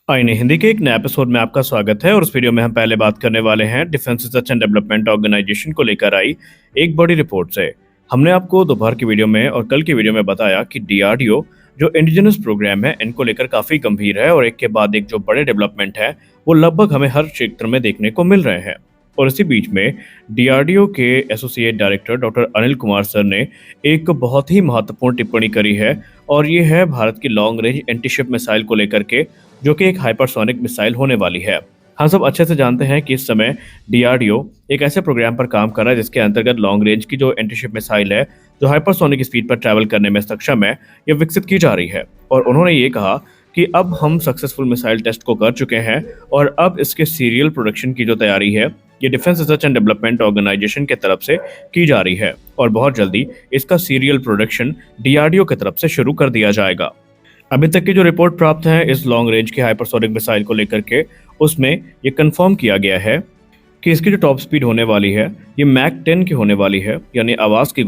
आईने हिंदी के एक नए एपिसोड में आपका स्वागत है और उस वीडियो में हम पहले बात करने वाले हैं defence research and development organisation को लेकर आई एक बड़ी रिपोर्ट से। हमने आपको दोपहर की वीडियो में और कल की वीडियो में बताया कि डीआरडीओ जो इंडिजिनस प्रोग्राम है इनको लेकर काफी गंभीर है और एक के बाद एक जो बड़े डेवलपमेंट है वो लगभग हमें हर क्षेत्र में देखने को मिल रहे हैं। और इसी बीच में डीआरडीओ के associate director doctor Anil Kumar sir ने एक बहुत ही महत्वपूर्ण टिप्पणी करी है और ये है भारत की लॉन्ग रेंज एंटीशिप मिसाइल को लेकर के, जो कि एक हाइपरसोनिक मिसाइल होने वाली है। हम सब अच्छे से जानते हैं कि इस समय डीआरडीओ एक ऐसे प्रोग्राम पर काम कर रहा है जिसके अंतर्गत लॉन्ग रेंज की जो एंटीशिप मिसाइल है जो हाइपरसोनिक स्पीड पर ट्रैवल करने में सक्षम है, ये विकसित की जा रही है। और उन्होंने ये कहा कि अब हम सक्सेसफुल मिसाइल टेस्ट को कर चुके हैं और अब इसके सीरियल प्रोडक्शन की जो तैयारी है ये defence research and development organisation की तरफ से की जा रही है और बहुत जल्दी इसका सीरियल प्रोडक्शन डीआरडीओ की तरफ से शुरू कर दिया जाएगा। अभी तक की जो रिपोर्ट प्राप्त है इस लॉन्ग रेंज के हाइपरसोनिक मिसाइल को लेकर के, उसमें ये कंफर्म किया गया है कि इसकी जो टॉप स्पीड होने वाली है ये मैक 10 की होने वाली है, यानी आवाज़ की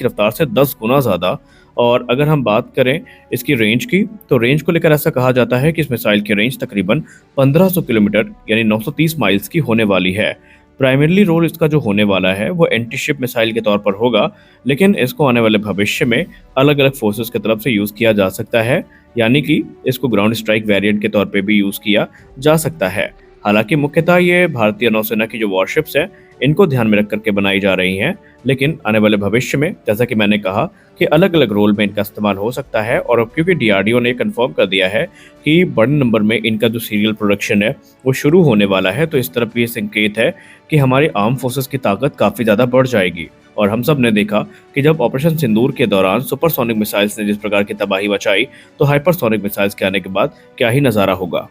रफ्तार से 10 गुना ज़्यादा। और अगर हम बात करें इसकी रेंज की, तो रेंज को लेकर ऐसा कहा जाता है कि इस मिसाइल की रेंज तकरीबन 1500 किलोमीटर यानी 930 माइल्स की होने वाली है। प्राइमरीली रोल इसका जो होने वाला है वो एंटीशिप मिसाइल के तौर पर होगा, लेकिन इसको आने वाले भविष्य में अलग अलग फोर्सेस की तरफ से यूज़ किया जा सकता है, यानी कि इसको ग्राउंड स्ट्राइक वेरिएंट के तौर पे भी यूज़ किया जा सकता है। हालांकि मुख्यतः ये भारतीय नौसेना की जो वॉरशिप्स हैं इनको ध्यान में रख करके बनाई जा रही हैं, लेकिन आने वाले भविष्य में जैसा कि मैंने कहा कि अलग अलग रोल में इनका इस्तेमाल हो सकता है। और अब क्योंकि डीआरडीओ ने कंफर्म कर दिया है कि बड़े नंबर में इनका जो सीरियल प्रोडक्शन है वो शुरू होने वाला है, तो इस तरफ ये संकेत है कि हमारी आर्म फोर्सेस की ताकत काफ़ी ज़्यादा बढ़ जाएगी। और हम सब ने देखा कि जब ऑपरेशन सिंदूर के दौरान सुपरसोनिक मिसाइल्स ने जिस प्रकार की तबाही मचाई, तो हाइपरसोनिक मिसाइल्स के आने के बाद क्या ही नज़ारा होगा।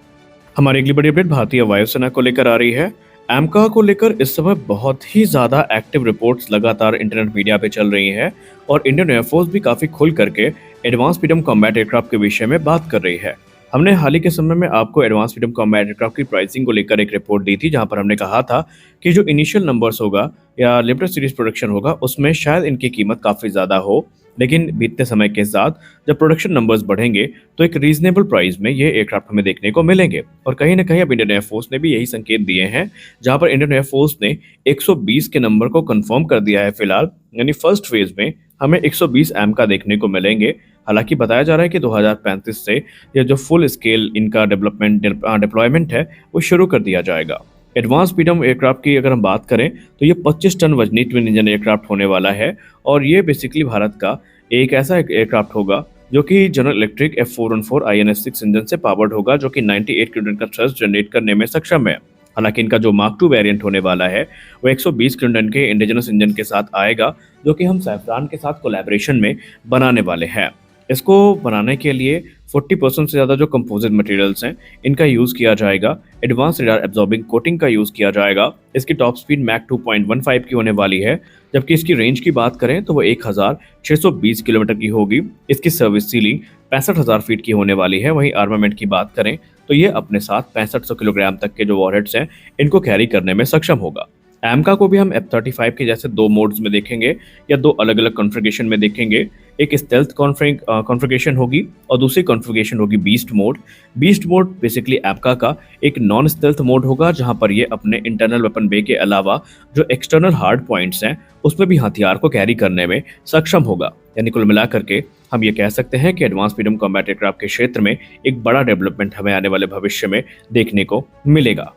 हमारी अगली बड़ी अपडेट भारतीय वायुसेना को लेकर आ रही है। एमका को लेकर इस समय बहुत ही ज़्यादा एक्टिव रिपोर्ट्स लगातार इंटरनेट मीडिया पे चल रही हैं और इंडियन एयरफोर्स भी काफ़ी खुल करके एडवांस मीडियम कॉम्बैट एयरक्राफ्ट के विषय में बात कर रही है। हमने हाल ही के समय में आपको एडवांस मीडियम कॉम्बैट एयरक्राफ्ट की प्राइसिंग को लेकर एक रिपोर्ट दी थी, जहां पर हमने कहा था कि जो इनिशियल नंबर्स होगा या लिमिटेड सीरीज प्रोडक्शन होगा उसमें शायद इनकी कीमत काफ़ी ज़्यादा हो, लेकिन बीतते समय के साथ जब प्रोडक्शन नंबर्स बढ़ेंगे तो एक रीजनेबल प्राइस में ये एयरक्राफ्ट हमें देखने को मिलेंगे। और कहीं ना कहीं अब इंडियन एयरफोर्स ने भी यही संकेत दिए हैं, जहां पर इंडियन एयरफोर्स ने 120 के नंबर को कंफर्म कर दिया है फिलहाल, यानी फर्स्ट फेज में हमें 120 एम का देखने को मिलेंगे। हालांकि बताया जा रहा है कि 2035 से ये जो फुल स्केल इनका डिप्लॉयमेंट है वो शुरू कर दिया जाएगा। एडवांस मीडियम एयरक्राफ्ट की अगर हम बात करें तो ये 25 टन वजनी ट्विन इंजन एयरक्राफ्ट होने वाला है और ये बेसिकली भारत का एक ऐसा एयरक्राफ्ट होगा जो कि general electric F414 INS-6 engine से पावर्ड होगा, जो कि 98 किलोन्यूटन का थ्रस्ट जनरेट करने में सक्षम है। हालांकि इनका जो मार्क 2 वेरिएंट होने वाला है वो 120 किलोन्यूटन के इंडिजिनस इंजन के साथ आएगा, जो कि हम सैफरान के साथ कोलैबोरेशन में बनाने वाले हैं। इसको बनाने के लिए 40% से ज़्यादा जो कंपोजिट मटेरियल्स हैं इनका यूज़ किया जाएगा। एडवांस रेडार एब्जॉर्बिंग कोटिंग का यूज़ किया जाएगा। इसकी टॉप स्पीड मैक 2.15 की होने वाली है, जबकि इसकी रेंज की बात करें तो वो 1620 किलोमीटर की होगी। इसकी सर्विस सीलिंग 65,000 फीट की होने वाली है। वहीं आर्मामेंट की बात करें तो ये अपने साथ 6500 किलोग्राम तक के जो वॉरहेड्स हैं इनको कैरी करने में सक्षम होगा। एमका को भी हम F-35 के जैसे दो मोड्स में देखेंगे या दो अलग अलग कॉन्फ़िगरेशन में देखेंगे। एक स्टेल्थ कॉन्फ़िगरेशन होगी और दूसरी कॉन्फ़िगरेशन होगी beast mode. Beast mode basically एमका का एक नॉन स्टेल्थ मोड होगा, जहां पर ये अपने इंटरनल वेपन बे के अलावा जो एक्सटर्नल हार्ड पॉइंट्स हैं उसमें भी हथियार को कैरी करने में सक्षम होगा। यानी कुल मिलाकर के हम ये कह सकते हैं कि एडवांस मीडियम कॉम्बैट एयरक्राफ्ट के क्षेत्र में एक बड़ा डेवलपमेंट हमें आने वाले भविष्य में देखने को मिलेगा।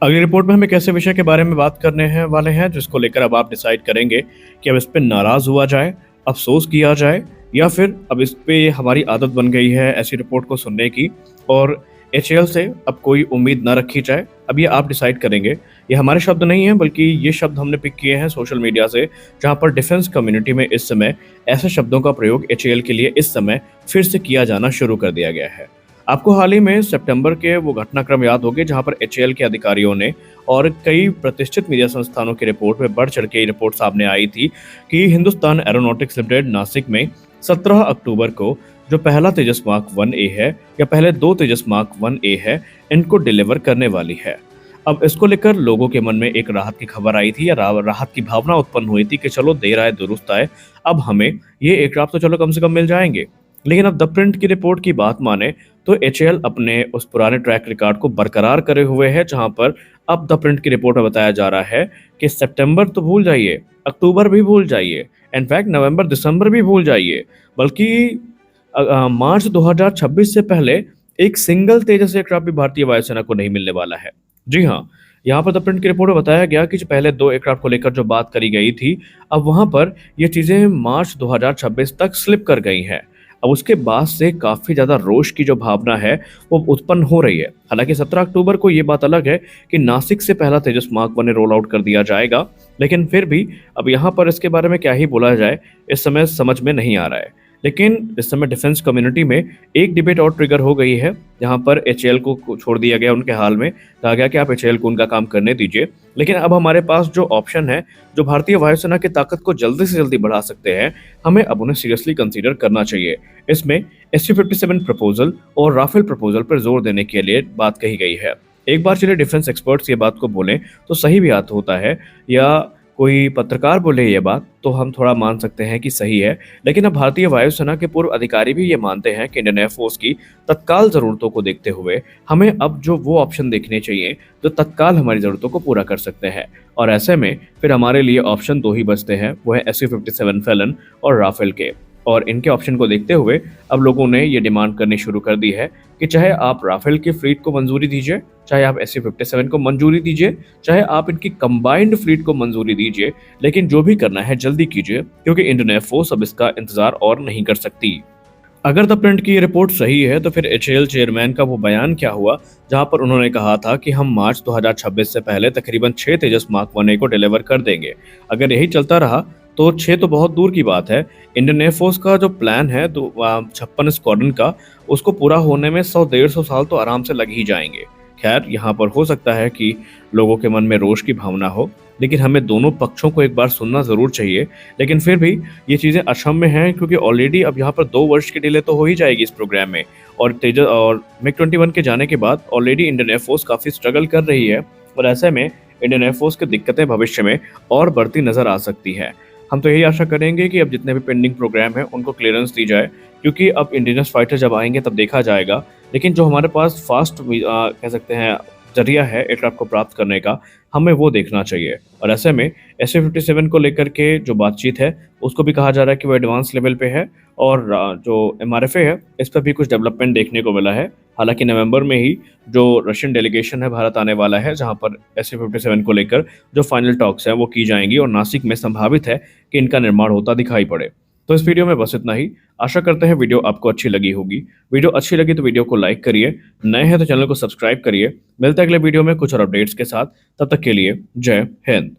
अगली रिपोर्ट में हम एक ऐसे विषय के बारे में बात करने वाले हैं जिसको लेकर अब आप डिसाइड करेंगे कि अब इस पर नाराज हुआ जाए, अफसोस किया जाए, या फिर अब इस पे हमारी आदत बन गई है ऐसी रिपोर्ट को सुनने की और एचएएल से अब कोई उम्मीद ना रखी जाए। अब ये आप डिसाइड करेंगे। ये हमारे शब्द नहीं हैं, बल्कि ये शब्द हमने पिक किए हैं सोशल मीडिया से, जहां पर डिफेंस कम्युनिटी में इस समय ऐसे शब्दों का प्रयोग एचएएल के लिए इस समय फिर से किया जाना शुरू कर दिया गया है। आपको हाल ही में सितंबर के वो घटनाक्रम याद होंगे जहां पर एचएएल के अधिकारियों ने और कई प्रतिष्ठित मीडिया संस्थानों की रिपोर्ट में बढ़ चढ़ के ये रिपोर्ट सामने आई थी कि हिंदुस्तान एरोनॉटिक्स लिमिटेड नासिक में 17 अक्टूबर को जो पहला तेजस मार्क 1A है या पहले दो तेजस मार्क 1A है इनको डिलीवर करने वाली है। अब इसको लेकर लोगों के मन में एक राहत की खबर आई थी या राहत की भावना उत्पन्न हुई थी कि चलो देर आए दुरुस्त आए, अब हमें ये एयरक्राफ्ट तो चलो कम से कम मिल जाएंगे। लेकिन अब द प्रिंट की रिपोर्ट की बात माने तो एचएएल अपने उस पुराने ट्रैक रिकॉर्ड को बरकरार करे हुए है, जहां पर अब द प्रिंट की रिपोर्ट में बताया जा रहा है कि सितंबर तो भूल जाइए, अक्टूबर भी भूल जाइए, इनफैक्ट नवंबर दिसंबर भी भूल जाइए, बल्कि मार्च 2026 से पहले एक सिंगल तेजस एयरक्राफ्ट भी भारतीय वायुसेना को नहीं मिलने वाला है। जी हाँ, यहाँ पर द प्रिंट की रिपोर्ट में बताया गया कि जो पहले 2 एयरक्राफ्ट को लेकर जो बात करी गई थी, अब वहाँ पर ये चीज़ें मार्च 2026 तक स्लिप कर गई हैं। अब उसके बाद से काफ़ी ज़्यादा रोष की जो भावना है, वो उत्पन्न हो रही है। हालाँकि 17 अक्टूबर को ये बात अलग है कि नासिक से पहला तेजस मार्क 1 रोल आउट कर दिया जाएगा, लेकिन फिर भी अब यहाँ पर इसके बारे में क्या ही बोला जाए, इस समय समझ में नहीं आ रहा है। लेकिन इस समय डिफेंस कम्युनिटी में एक डिबेट और ट्रिगर हो गई है, जहाँ पर एचएएल को छोड़ दिया गया उनके हाल में, कहा गया कि आप एचएएल को उनका काम करने दीजिए। लेकिन अब हमारे पास जो ऑप्शन है, जो भारतीय वायुसेना की ताकत को जल्दी से जल्दी बढ़ा सकते हैं, हमें अब उन्हें सीरियसली कंसीडर करना चाहिए। इसमें SU-57 प्रपोजल और राफेल प्रपोजल पर जोर देने के लिए बात कही गई है। एक बार चलिए डिफेंस एक्सपर्ट्स ये बात को बोलें तो सही भी अर्थ होता है, या कोई पत्रकार बोले ये बात तो हम थोड़ा मान सकते हैं कि सही है। लेकिन अब भारतीय वायुसेना के पूर्व अधिकारी भी ये मानते हैं कि इंडियन एयरफोर्स की तत्काल ज़रूरतों को देखते हुए हमें अब जो वो ऑप्शन देखने चाहिए जो तत्काल हमारी ज़रूरतों को पूरा कर सकते हैं। और ऐसे में फिर हमारे लिए ऑप्शन 2 ही बचते हैं, वो है SU-57 फैलन और राफेल के। और इनके ऑप्शन को देखते हुए अब लोगों ने ये डिमांड करनी शुरू कर दी है कि चाहे आप राफेल की फ्लीट को मंजूरी दीजिए, चाहे आप SU-57 को मंजूरी दीजिए, चाहे आप इनकी कंबाइंड फ्लीट को मंजूरी दीजिए, लेकिन जो भी करना है जल्दी कीजिए, क्योंकि इंडियन एयरफोर्स अब इसका इंतजार और नहीं कर सकती। अगर द प्रिंट की ये रिपोर्ट सही है तो फिर एचएएल चेयरमैन का वो बयान क्या हुआ, जहां पर उन्होंने कहा था कि हम मार्च 2026 से पहले तकरीबन 6 तेजस मार्क 1 को डिलीवर कर देंगे। अगर यही चलता रहा तो 6 तो बहुत दूर की बात है। इंडियन एयरफोर्स का जो प्लान है 56 स्क्वाड्रन का, उसको पूरा होने में 100-150 साल तो आराम से लग ही जाएंगे। खैर, यहाँ पर हो सकता है कि लोगों के मन में रोष की भावना हो, लेकिन हमें दोनों पक्षों को एक बार सुनना ज़रूर चाहिए। लेकिन फिर भी ये चीज़ें अक्षम्य हैं, क्योंकि ऑलरेडी अब यहाँ पर 2 वर्ष की डिले तो हो ही जाएगी इस प्रोग्राम में, और तेजस और मिग-21 के जाने के बाद ऑलरेडी इंडियन एयरफोर्स काफ़ी स्ट्रगल कर रही है, और ऐसे में इंडियन एयरफोर्स की दिक्कतें भविष्य में और बढ़ती नज़र आ सकती हैं। हम तो यही आशा करेंगे कि अब जितने भी पेंडिंग प्रोग्राम हैं उनको क्लियरेंस दी जाए, क्योंकि अब इंडिजिनस फाइटर जब आएंगे तब देखा जाएगा। लेकिन जो हमारे पास फास्ट कह सकते हैं जरिया है एयरक्राफ्ट को प्राप्त करने का, हमें वो देखना चाहिए। और ऐसे में SU-57 को लेकर के जो बातचीत है, उसको भी कहा जा रहा है कि वो एडवांस लेवल पे है, और जो MRFA है, इस पर भी कुछ डेवलपमेंट देखने को मिला है। हालांकि नवंबर में ही जो रशियन डेलीगेशन है भारत आने वाला है, जहां पर SU-57 को लेकर जो फाइनल टॉक्स हैं वो की जाएंगी, और नासिक में संभावित है कि इनका निर्माण होता दिखाई पड़े। तो इस वीडियो में बस इतना ही। आशा करते हैं वीडियो आपको अच्छी लगी होगी। वीडियो अच्छी लगी तो वीडियो को लाइक करिए, नए हैं तो चैनल को सब्सक्राइब करिए। मिलते हैं अगले वीडियो में कुछ और अपडेट्स के साथ। तब तक के लिए जय हिंद।